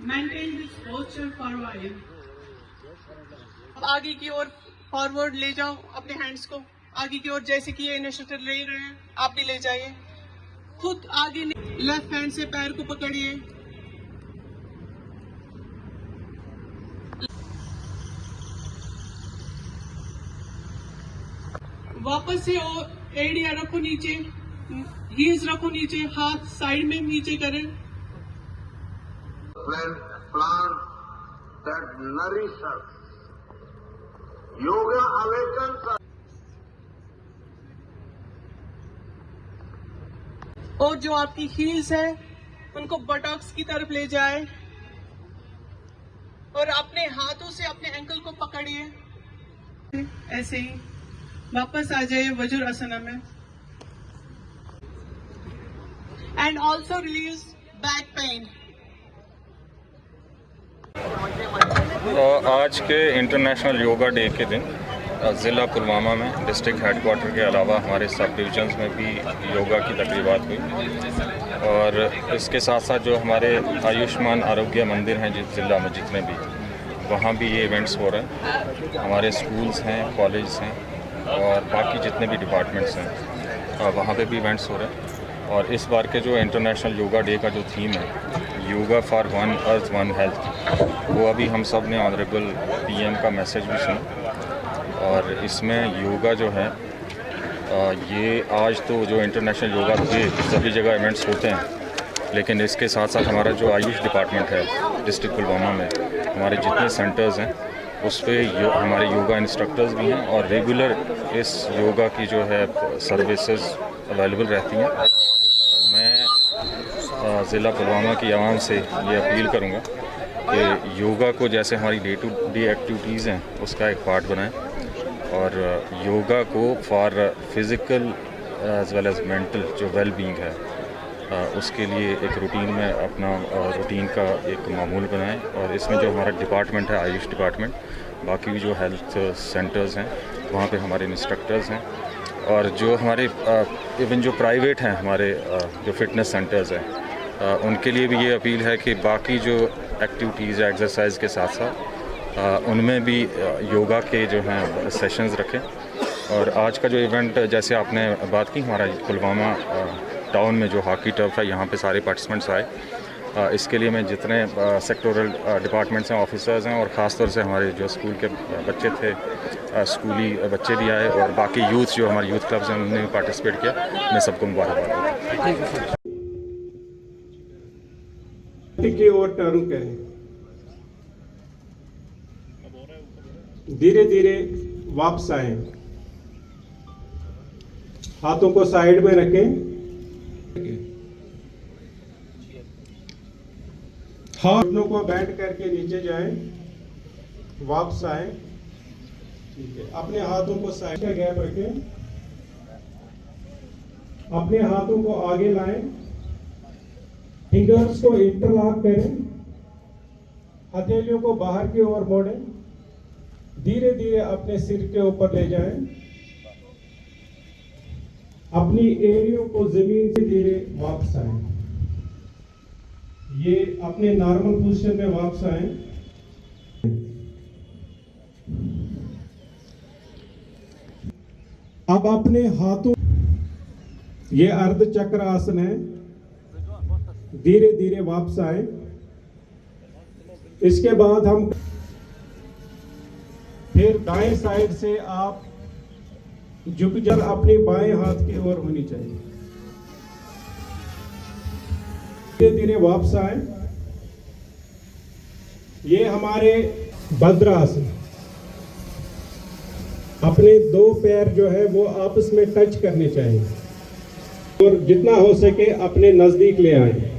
Maintain this posture for a while. आगे की ओर forward ले जाओ अपने हैंड्स को आगे की ओर, जैसे कि ये इनिशिएटिव ले रहे हैं आप भी ले जाइए। खुद आगे लेफ्ट हैंड से पैर को पकड़िए, वापस से एड़िया रखो नीचे, हील्स रखो नीचे, हाथ साइड में नीचे करें। Plant that nourish us. Yoga awakens us. और जो आपकी हील्स है उनको बटॉक्स की तरफ ले जाए और अपने हाथों से अपने एंकल को पकड़िए। ऐसे ही वापस आ जाइए वज्रासन में। And also release back pain. आज के इंटरनेशनल योगा डे के दिन ज़िला पुलवामा में डिस्ट्रिक्ट हेडक्वार्टर के अलावा हमारे सब डिविजन्स में भी योगा की तकरीबात हुई और इसके साथ साथ जो हमारे आयुष्मान आरोग्य मंदिर हैं जिस ज़िला में जितने भी, वहाँ भी ये इवेंट्स हो रहे हैं। हमारे स्कूल्स हैं, कॉलेज हैं और बाकी जितने भी डिपार्टमेंट्स हैं वहाँ पे भी इवेंट्स हो रहे हैं। और इस बार के जो इंटरनेशनल योगा डे का जो थीम है yoga for one earth one health, वो अभी हम सब ने ऑनरेबल पीएम का मैसेज भी सुना और इसमें योगा जो है ये आज तो जो इंटरनेशनल योगा डे सभी जगह इवेंट्स होते हैं, लेकिन इसके साथ साथ हमारा जो आयुष डिपार्टमेंट है डिस्ट्रिक्ट पुलवामा में हमारे जितने सेंटर्स हैं उस पर हमारे योगा इंस्ट्रक्टर्स भी हैं और रेगुलर इस योगा की जो है सर्विसेज अवेलेबल रहती हैं। मैं ज़िला पुलवामा की आवाम से ये अपील करूँगा कि योगा को जैसे हमारी डे टू डे एक्टिविटीज़ हैं उसका एक पार्ट बनाएं और योगा को for physical as well as mental जो वेल बीइंग है उसके लिए एक रूटीन में अपना रूटीन का एक मामूल बनाएं। और इसमें जो हमारा डिपार्टमेंट है आयुष डिपार्टमेंट, बाकी भी जो हेल्थ सेंटर्स हैं वहाँ पे हमारे इंस्ट्रक्टर्स हैं और जो हमारे इवन जो प्राइवेट हैं हमारे जो फिटनेस सेंटर्स हैं उनके लिए भी ये अपील है कि बाकी जो एक्टिविटीज़ या एक्सरसाइज के साथ साथ उनमें भी योगा के जो हैं सेशंस रखें। और आज का जो इवेंट जैसे आपने बात की, हमारा पुलवामा टाउन में जो हॉकी टर्फ है यहाँ पे सारे पार्टिसिपेंट्स आए। इसके लिए मैं जितने सेक्टोरल डिपार्टमेंट्स हैं, ऑफिसर्स हैं और ख़ास तौर से हमारे जो स्कूल के बच्चे थे, स्कूली बच्चे भी आए और बाकी यूथ जो हमारे यूथ क्लब्स हैं उन्होंने भी पार्टिसिपेट किया। मैं सबको मुबारकबाद देता हूं। की ओर टर्न करें, धीरे धीरे वापस आए, हाथों को साइड में रखें, घुटनों को बेंड करके नीचे जाएं, वापस आए। ठीक है, अपने हाथों को साइड का गैप रखें, अपने हाथों को आगे लाएं, फिंगर्स को इंटरलॉक करें, हथेलियों को बाहर की ओर मोड़ें, धीरे धीरे अपने सिर के ऊपर ले जाएं, अपनी एड़ियों को जमीन से धीरे वापस आए, ये अपने नॉर्मल पोजीशन में वापस आए। अब अपने हाथों, ये अर्ध चक्र आसन है, धीरे धीरे वापस आए। इसके बाद हम फिर दाएं साइड से आप झुक कर अपनी बाएं हाथ की ओर होनी चाहिए, धीरे धीरे वापस आए। ये हमारे भद्रासन, अपने दो पैर जो है वो आपस में टच करने चाहिए और जितना हो सके अपने नजदीक ले आए।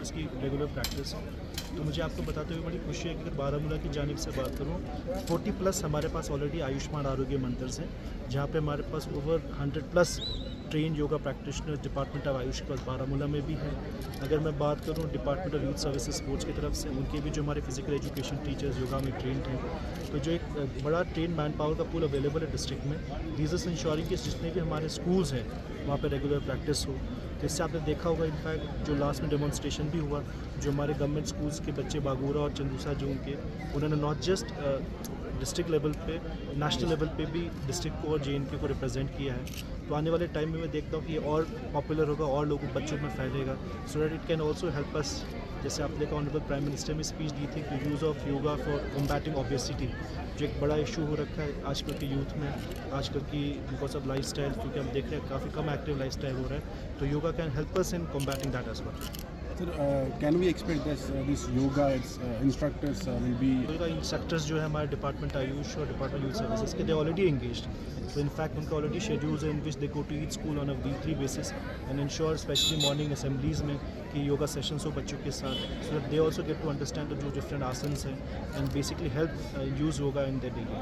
इसकी रेगुलर प्रैक्टिस है। तो मुझे आपको बताते हुए बड़ी खुशी है कि अगर बारामूला की जानिब से बात करूँ, 40+ हमारे पास ऑलरेडी आयुष्मान आरोग्य मंदिर्स हैं, जहाँ पे हमारे पास over 100+ train yoga practitioner department of AYUSH के पास बारामूला में भी है। अगर मैं बात करूँ department of youth services sports की तरफ से, उनके भी जो हमारे फिजिकल एजुकेशन टीचर्स योगा में ट्रेंड हैं, तो जो एक बड़ा ट्रेन मैन पावर का पूल अवेलेबल है डिस्ट्रिक्ट में। दीज इज इंश्योरिंग कि जितने भी हमारे स्कूल्स हैं वहाँ पर रेगुलर प्रैक्टिस हो। तो इससे आपने देखा होगा इनफैक्ट जो लास्ट में डेमोन्स्ट्रेशन भी हुआ, जो हमारे गवर्नमेंट स्कूल्स के बच्चे बागूरा और चंदूसा जो उनके, उन्होंने नॉट जस्ट डिस्ट्रिक्ट लेवल पे, नेशनल लेवल पे भी डिस्ट्रिक्ट को और JNK को रिप्रेजेंट किया है। तो आने वाले टाइम में मैं देखता हूँ कि ये और पॉपुलर होगा और लोगों बच्चों में फैलेगा, so that it can also help us. जैसे आपने देखा ऑनरेबल प्राइम मिनिस्टर में स्पीच दी थी कि use of yoga for combating obesity, जो एक बड़ा इशू हो रखा है आजकल के यूथ में, आजकल की बिकॉज ऑफ लाइफ स्टाइल, क्योंकि हम देख रहे हैं काफ़ी कम एक्टिव लाइफ स्टाइल हो रहा है, तो yoga can help us in combating that as well. Sir, can we expect this yoga instructors will be? Yoga instructors जो है हमारे डिपार्टमेंट आयुष और डिपार्टमेंट यूथ सर्विसेज के, दे ऑलरेडी एंगेज्ड। तो इनफैक्ट उनका ऑलरेडी शेड्यूल्स है in which they go to each school on a weekly basis and ensure specially morning assemblies में कि योगा सेशंस हो बच्चों के साथ, so that they also get to understand जो डिफरेंट आसन्स हैं and basically help use yoga in their daily.